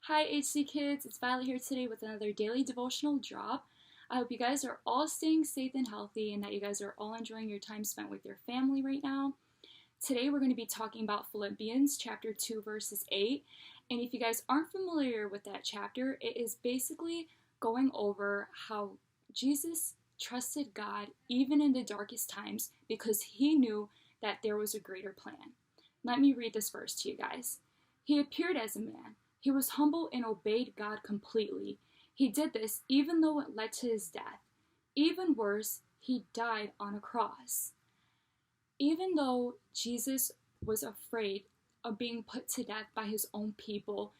Hi HC Kids, it's Violet here today with another daily devotional drop. I hope you guys are all staying safe and healthy and that you guys are all enjoying your time spent with your family right now. Today we're going to be talking about Philippians chapter 2 verses 8. And if you guys aren't familiar with that chapter, it is basically going over how Jesus trusted God even in the darkest times because he knew that there was a greater plan. Let me read this verse to you guys. He appeared as a man. He was humble and obeyed God completely. He did this even though it led to his death. Even worse, he died on a cross. Even though Jesus was afraid of being put to death by his own people,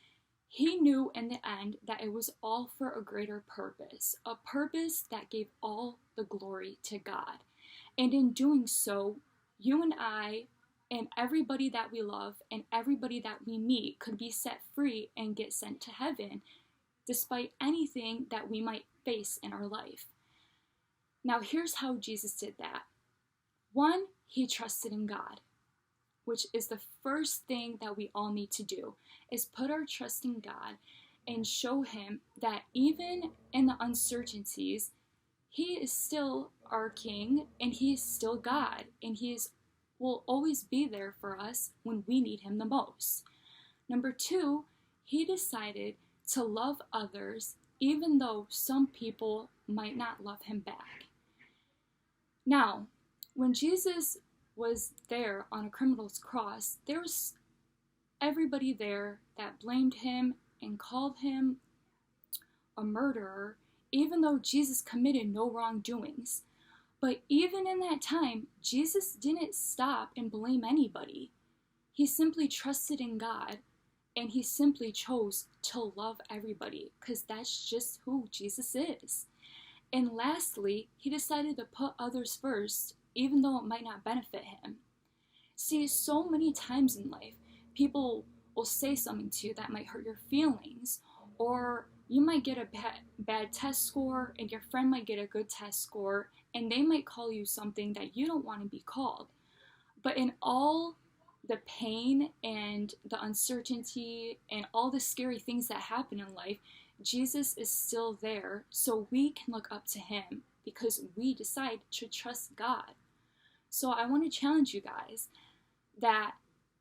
he knew in the end that it was all for a greater purpose, a purpose that gave all the glory to God. And in doing so, you and I and everybody that we love and everybody that we meet could be set free and get sent to heaven, despite anything that we might face in our life. Now, here's how Jesus did that. One, he trusted in God, which is the first thing that we all need to do, is put our trust in God and show him that even in the uncertainties, he is still our King and he is still God, and he will always be there for us when we need him the most. Number two, he decided to love others even though some people might not love him back. Now, when Jesus was there on a criminal's cross, there was everybody there that blamed him and called him a murderer, even though Jesus committed no wrongdoings. But even in that time, Jesus didn't stop and blame anybody. He simply trusted in God, and he simply chose to love everybody, because that's just who Jesus is. And lastly, he decided to put others first, even though it might not benefit him. See, so many times in life, people will say something to you that might hurt your feelings, or you might get a bad test score and your friend might get a good test score, and they might call you something that you don't want to be called. But in all the pain and the uncertainty and all the scary things that happen in life, Jesus is still there, so we can look up to him because we decide to trust God. So I want to challenge you guys that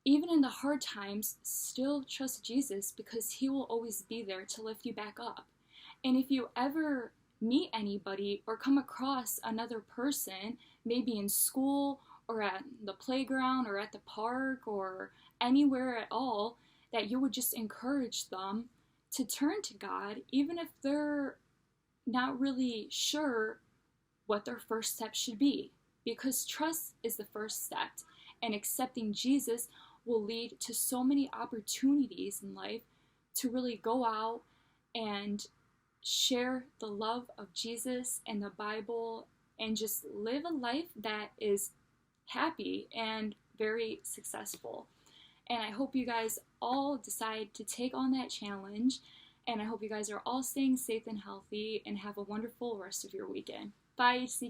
even in the hard times, still trust Jesus because he will always be there to lift you back up. And if you ever meet anybody or come across another person, maybe in school or at the playground or at the park or anywhere at all, that you would just encourage them to turn to God, even if they're not really sure what their first step should be. Because trust is the first step, and accepting Jesus will lead to so many opportunities in life to really go out and share the love of Jesus and the Bible and just live a life that is happy and very successful. And I hope you guys all decide to take on that challenge, and I hope you guys are all staying safe and healthy and have a wonderful rest of your weekend. Bye, HC